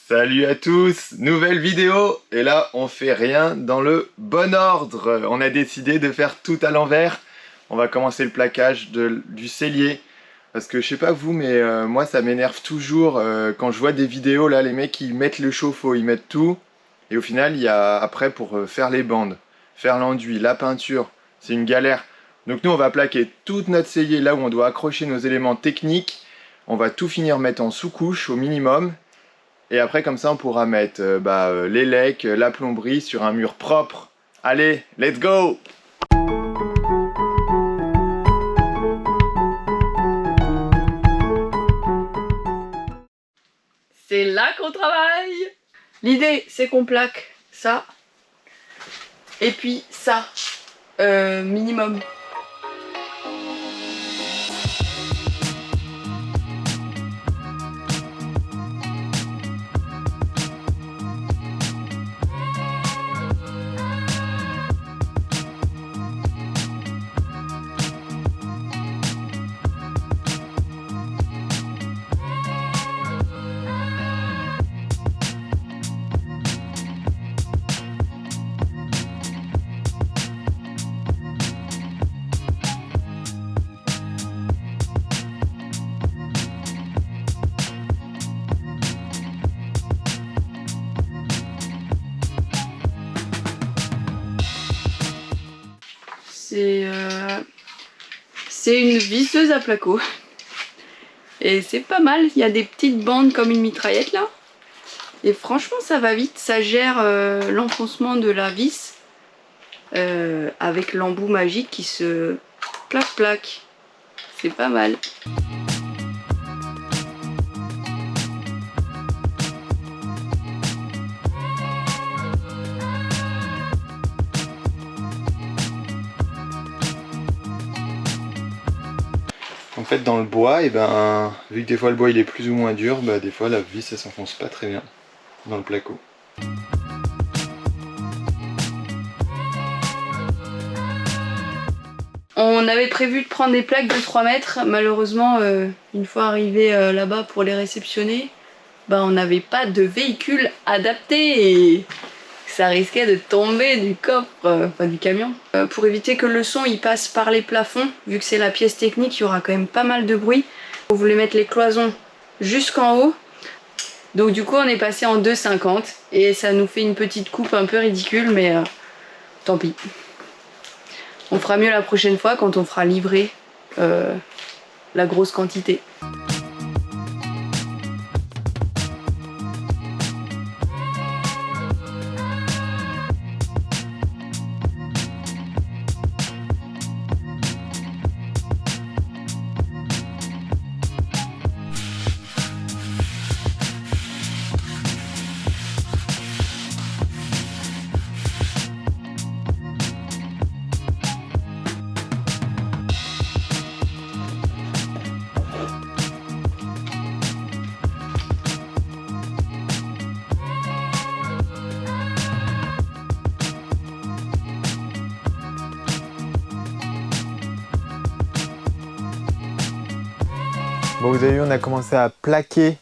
Salut à tous, nouvelle vidéo et là on fait rien dans le bon ordre. On a décidé de faire tout à l'envers. On va commencer le plaquage du cellier parce que je sais pas vous mais moi ça m'énerve toujours quand je vois des vidéos là les mecs ils mettent le chauffe-eau, ils mettent tout et au final il y a après pour faire les bandes, faire l'enduit, la peinture, c'est une galère. Donc nous on va plaquer toute notre cellier là où on doit accrocher nos éléments techniques. On va tout finir mettre en sous-couche au minimum. Et après, comme ça, on pourra mettre les lecs, la plomberie sur un mur propre. Allez, let's go! C'est là qu'on travaille. L'idée, c'est qu'on plaque ça. Et puis ça. Minimum. C'est une visseuse à placo. Et c'est pas mal, il y a des petites bandes comme une mitraillette là. Et franchement ça va vite, ça gère l'enfoncement de la vis avec l'embout magique qui se plaque. C'est pas mal. En fait, dans le bois, vu que des fois le bois il est plus ou moins dur, des fois la vis elle s'enfonce pas très bien dans le placo. On avait prévu de prendre des plaques de 3 mètres. Malheureusement, une fois arrivé là-bas pour les réceptionner, on n'avait pas de véhicule adapté et ça risquait de tomber du coffre, enfin du camion. Pour éviter que le son il passe par les plafonds, vu que c'est la pièce technique, il y aura quand même pas mal de bruit. On voulait mettre les cloisons jusqu'en haut. Donc du coup on est passé en 2,50 et ça nous fait une petite coupe un peu ridicule, mais tant pis. On fera mieux la prochaine fois quand on fera livrer la grosse quantité. Bon, vous avez vu, on a commencé à plaquer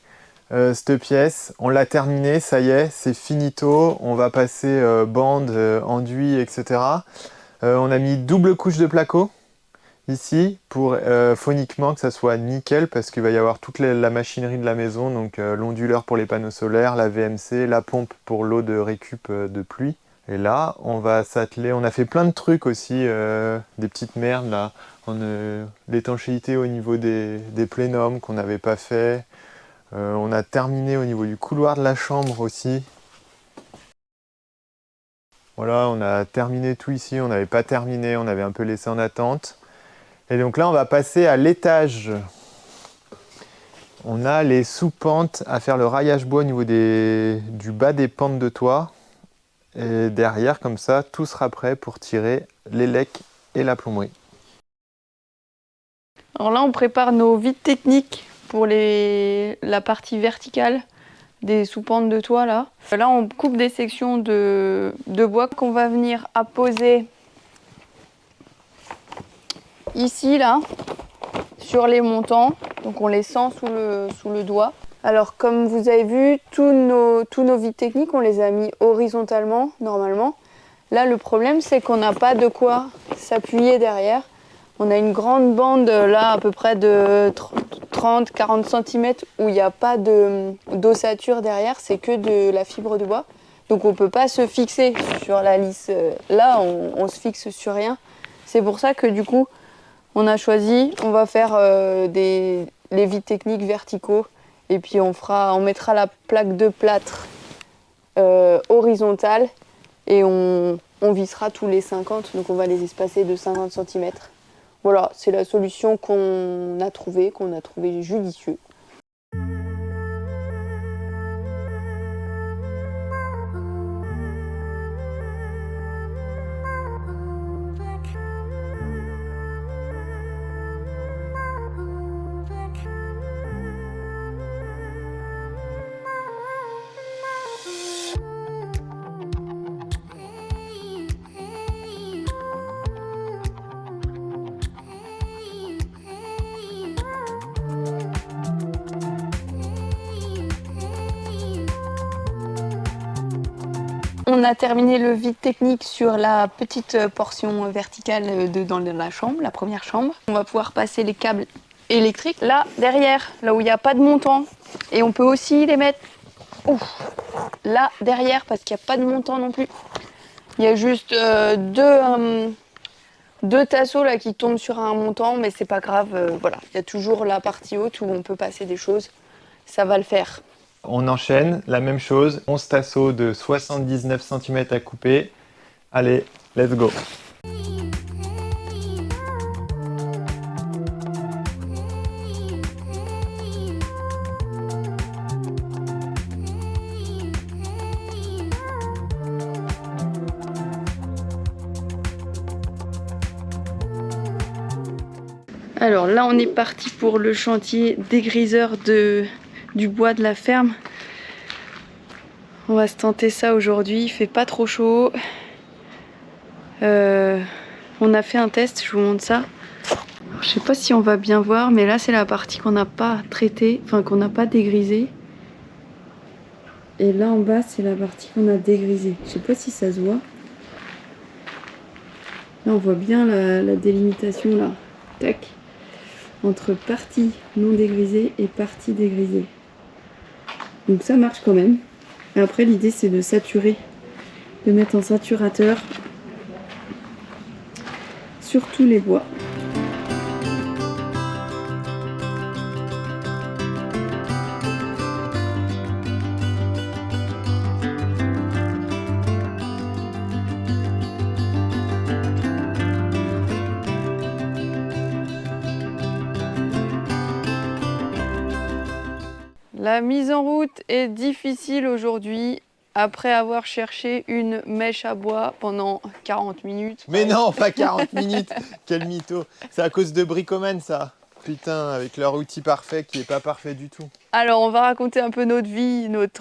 cette pièce. On l'a terminée, ça y est, c'est finito. On va passer bande, enduit, etc. On a mis double couche de placo ici pour phoniquement que ça soit nickel parce qu'il va y avoir toute la machinerie de la maison, donc l'onduleur pour les panneaux solaires, la VMC, la pompe pour l'eau de récup de pluie. Et là, on va s'atteler, on a fait plein de trucs aussi, des petites merdes là, l'étanchéité au niveau des plénums qu'on n'avait pas fait. On a terminé au niveau du couloir de la chambre aussi. Voilà, on a terminé tout ici, on n'avait pas terminé, on avait un peu laissé en attente. Et donc là, on va passer à l'étage. On a les sous-pentes à faire le raillage bois au niveau du bas des pentes de toit. Et derrière, comme ça, tout sera prêt pour tirer les lecs et la plomberie. Alors là, on prépare nos vides techniques pour la partie verticale des sous-pentes de toit là. Là, on coupe des sections de bois qu'on va venir apposer ici là sur les montants. Donc on les sent sous le doigt. Alors comme vous avez vu, tous nos vides techniques, on les a mis horizontalement, normalement. Là, le problème, c'est qu'on n'a pas de quoi s'appuyer derrière. On a une grande bande, là, à peu près de 30-40 cm, où il n'y a pas d'ossature derrière, c'est que de la fibre de bois. Donc on ne peut pas se fixer sur la lisse. Là, on se fixe sur rien. C'est pour ça que du coup, on a choisi, on va faire les vides techniques verticaux. Et puis on mettra la plaque de plâtre horizontale et on vissera tous les 50, donc on va les espacer de 50 cm. Voilà, c'est la solution qu'on a trouvée judicieuse. On a terminé le vide technique sur la petite portion verticale dans la chambre, la première chambre. On va pouvoir passer les câbles électriques là, derrière, là où il n'y a pas de montant. Et on peut aussi les mettre là, derrière, parce qu'il n'y a pas de montant non plus. Il y a juste deux tasseaux là qui tombent sur un montant, mais c'est pas grave. Voilà, il y a toujours la partie haute où on peut passer des choses. Ça va le faire. On enchaîne, la même chose, 11 tasseaux de 79 cm à couper. Allez, let's go! Alors là, on est parti pour le chantier dégriseur du bois de la ferme. On va se tenter ça aujourd'hui, il fait pas trop chaud. On a fait un test, je vous montre ça. Alors, je sais pas si on va bien voir, mais là c'est la partie qu'on n'a pas traitée, enfin qu'on n'a pas dégrisée. Et là en bas c'est la partie qu'on a dégrisée. Je sais pas si ça se voit. Là on voit bien la délimitation là. Tac. Entre partie non dégrisée et partie dégrisée. Donc ça marche quand même. Et après l'idée c'est de saturer, de mettre un saturateur sur tous les bois. La mise en route est difficile aujourd'hui, après avoir cherché une mèche à bois pendant 40 minutes. Mais non, pas 40 minutes. Quel mytho. C'est à cause de Bricoman, ça. Putain, avec leur outil parfait qui est pas parfait du tout. Alors, on va raconter un peu notre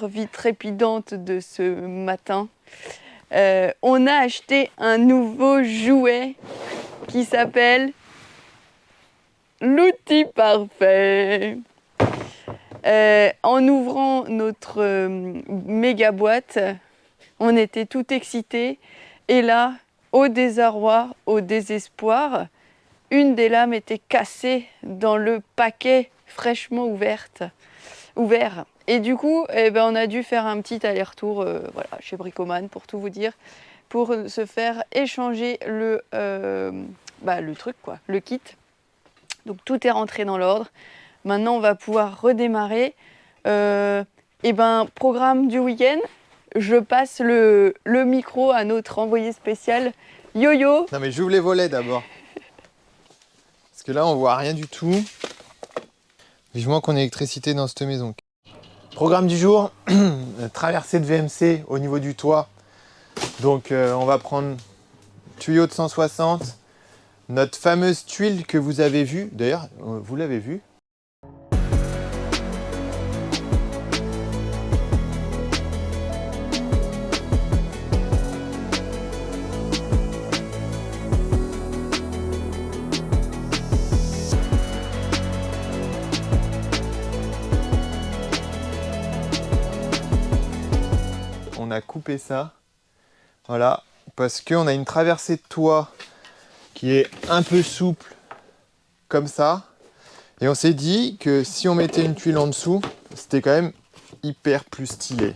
vie trépidante de ce matin. On a acheté un nouveau jouet qui s'appelle l'outil parfait. En ouvrant notre méga boîte, on était tout excités. Et là, au désarroi, au désespoir, une des lames était cassée dans le paquet fraîchement ouvert. Et du coup, on a dû faire un petit aller-retour voilà, chez Bricoman, pour tout vous dire, pour se faire échanger le truc, quoi, le kit. Donc tout est rentré dans l'ordre. Maintenant, on va pouvoir redémarrer. Programme du week-end, je passe le micro à notre envoyé spécial, Yo-Yo. Non mais j'ouvre les volets d'abord. Parce que là, on voit rien du tout. Vivement qu'on ait électricité dans cette maison. Programme du jour, traversée de VMC au niveau du toit. Donc on va prendre tuyau de 160, notre fameuse tuile que vous avez vue. D'ailleurs, vous l'avez vue. on a coupé ça. Voilà, parce qu'on a une traversée de toit qui est un peu souple, comme ça. Et on s'est dit que si on mettait une tuile en dessous, c'était quand même hyper plus stylé.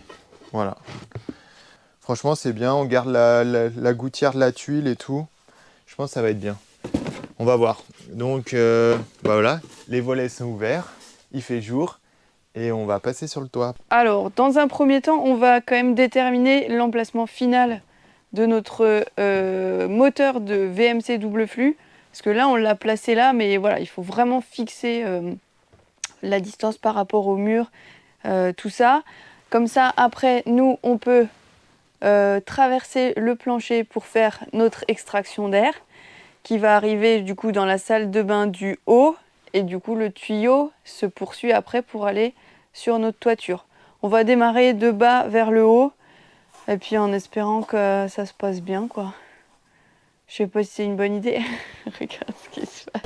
Voilà. Franchement, c'est bien, on garde la gouttière de la tuile et tout. Je pense que ça va être bien. On va voir. Donc, voilà, les volets sont ouverts, il fait jour. Et on va passer sur le toit. Alors, dans un premier temps, on va quand même déterminer l'emplacement final de notre moteur de VMC double flux. Parce que là, on l'a placé là, mais voilà, il faut vraiment fixer la distance par rapport au mur, tout ça. Comme ça, après, nous, on peut traverser le plancher pour faire notre extraction d'air, qui va arriver du coup dans la salle de bain du haut. Et du coup, le tuyau se poursuit après pour aller sur notre toiture. On va démarrer de bas vers le haut, et puis en espérant que ça se passe bien, quoi. Je sais pas si c'est une bonne idée. Regarde ce qui se passe.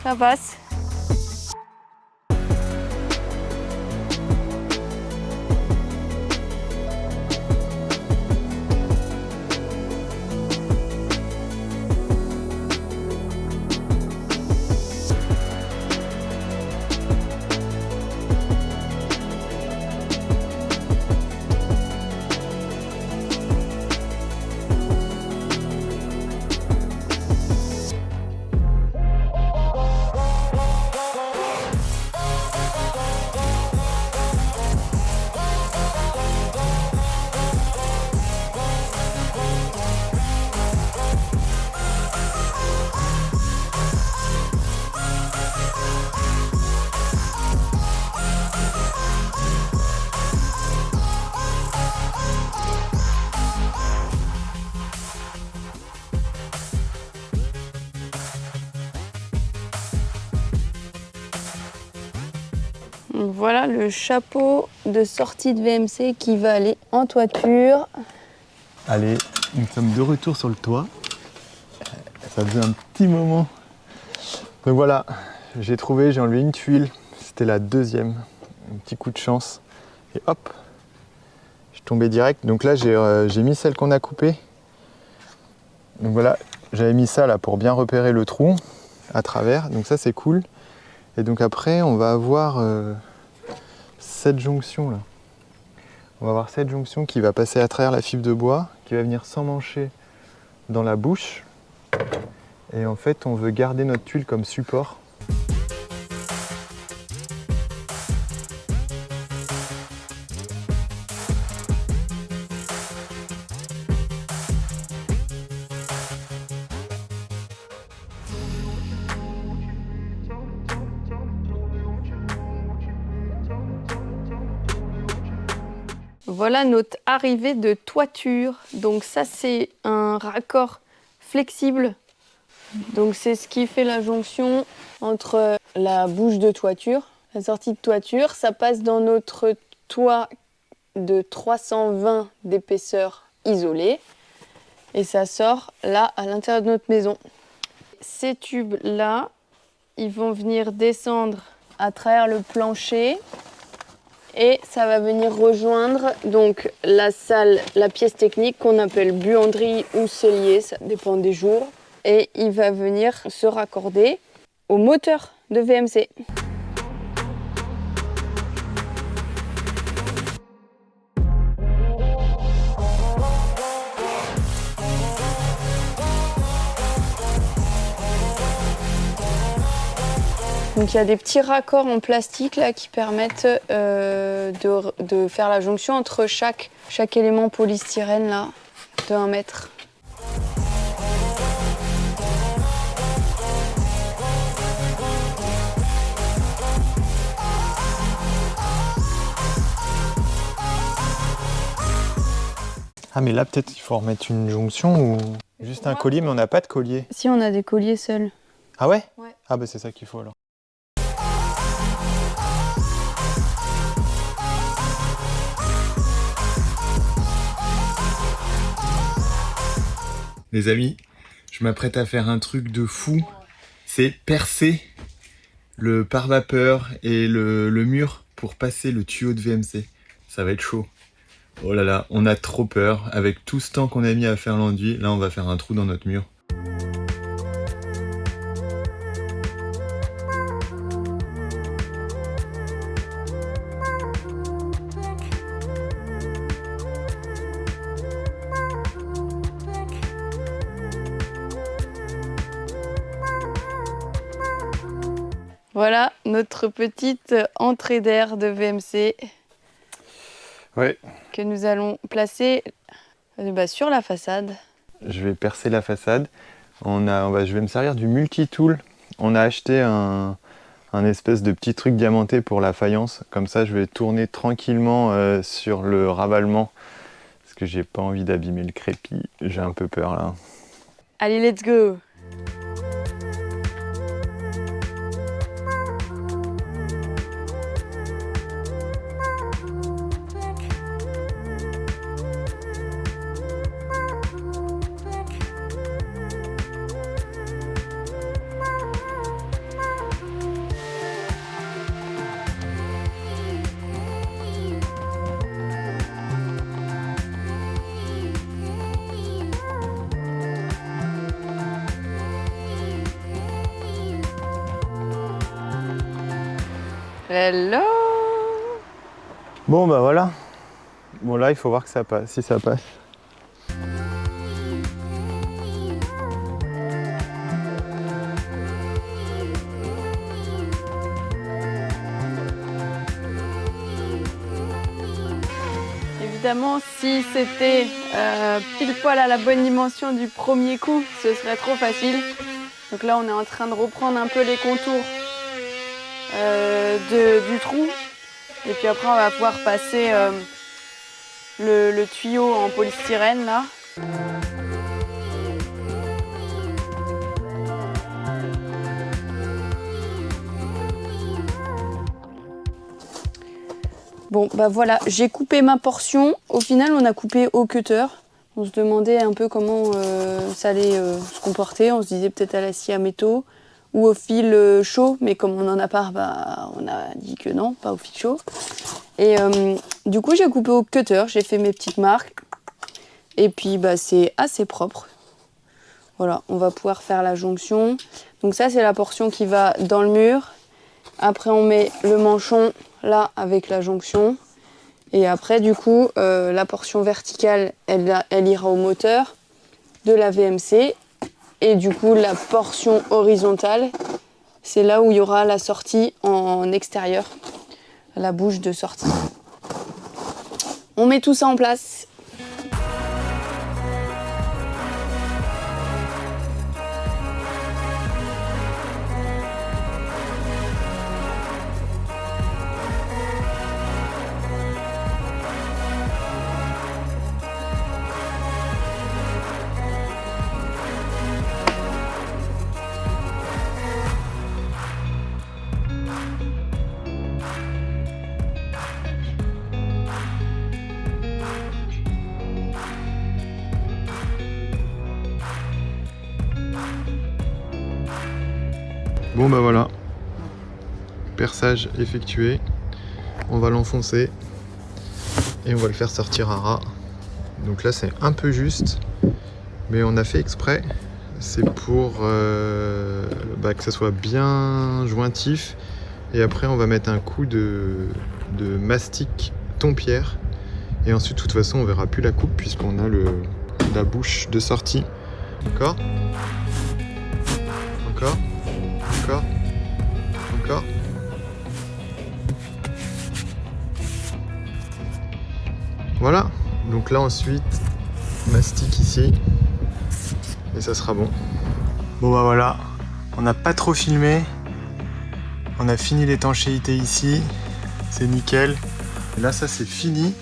Ça passe. Donc voilà le chapeau de sortie de VMC qui va aller en toiture. Allez, nous sommes de retour sur le toit. Ça faisait un petit moment. Donc voilà, j'ai enlevé une tuile. C'était la deuxième. Un petit coup de chance. Et hop, je suis tombé direct. Donc là, j'ai mis celle qu'on a coupée. Donc voilà, j'avais mis ça là pour bien repérer le trou à travers. Donc ça, c'est cool. Et donc après, on va avoir cette jonction là. On va avoir cette jonction qui va passer à travers la fibre de bois, qui va venir s'emmancher dans la bouche. Et en fait, on veut garder notre tuile comme support. Voilà notre arrivée de toiture. Donc ça, c'est un raccord flexible. Donc c'est ce qui fait la jonction entre la bouche de toiture, la sortie de toiture. Ça passe dans notre toit de 320 d'épaisseur isolée. Et ça sort là, à l'intérieur de notre maison. Ces tubes-là, ils vont venir descendre à travers le plancher. Et ça va venir rejoindre donc la salle, la pièce technique qu'on appelle buanderie ou cellier, ça dépend des jours. Et il va venir se raccorder au moteur de VMC. Donc il y a des petits raccords en plastique là qui permettent de faire la jonction entre chaque élément polystyrène là de 1 mètre. Ah mais là peut-être il faut remettre une jonction ou juste un collier, mais on n'a pas de collier. Si, on a des colliers seuls. Ah ouais? Ouais. Ah bah c'est ça qu'il faut alors. Les amis, je m'apprête à faire un truc de fou. C'est percer le pare-vapeur et le mur pour passer le tuyau de VMC. Ça va être chaud. Oh là là, on a trop peur. Avec tout ce temps qu'on a mis à faire l'enduit, là on va faire un trou dans notre mur. Voilà notre petite entrée d'air de VMC. Ouais. Que nous allons placer sur la façade. Je vais percer la façade. Je vais me servir du multi-tool. On a acheté un espèce de petit truc diamanté pour la faïence. Comme ça, je vais tourner tranquillement sur le ravalement. Parce que j'ai pas envie d'abîmer le crépi. J'ai un peu peur là. Allez, let's go! Hello! Bon bah voilà. Bon là il faut voir que ça passe, si ça passe. Évidemment, si c'était pile poil à la bonne dimension du premier coup, ce serait trop facile. Donc là, on est en train de reprendre un peu les contours du trou. Et puis après, on va pouvoir passer le tuyau en polystyrène là. Bon, bah voilà, j'ai coupé ma portion. Au final, on a coupé au cutter. On se demandait un peu comment ça allait se comporter. On se disait peut-être à la scie à métaux ou au fil chaud. Mais comme on en a pas, bah, on a dit que non, pas au fil chaud. Et du coup, j'ai coupé au cutter. J'ai fait mes petites marques. Et puis, bah, c'est assez propre. Voilà, on va pouvoir faire la jonction. Donc ça, c'est la portion qui va dans le mur. Après, on met le manchon là avec la jonction. Et après, du coup, la portion verticale, elle ira au moteur de la VMC. Et du coup, la portion horizontale, c'est là où il y aura la sortie en extérieur, la bouche de sortie. On met tout ça en place. Bon bah voilà, perçage effectué, on va l'enfoncer et on va le faire sortir à ras. Donc là c'est un peu juste, mais on a fait exprès, c'est pour que ça soit bien jointif. Et après on va mettre un coup de mastic thon-pierre. Et ensuite de toute façon on verra plus la coupe puisqu'on a la bouche de sortie. Encore. Encore. Encore. d'accord? Voilà, donc là ensuite, mastic ici, et ça sera bon. Bon bah voilà, on n'a pas trop filmé, on a fini l'étanchéité ici, c'est nickel. Et là ça c'est fini,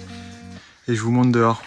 et je vous montre dehors.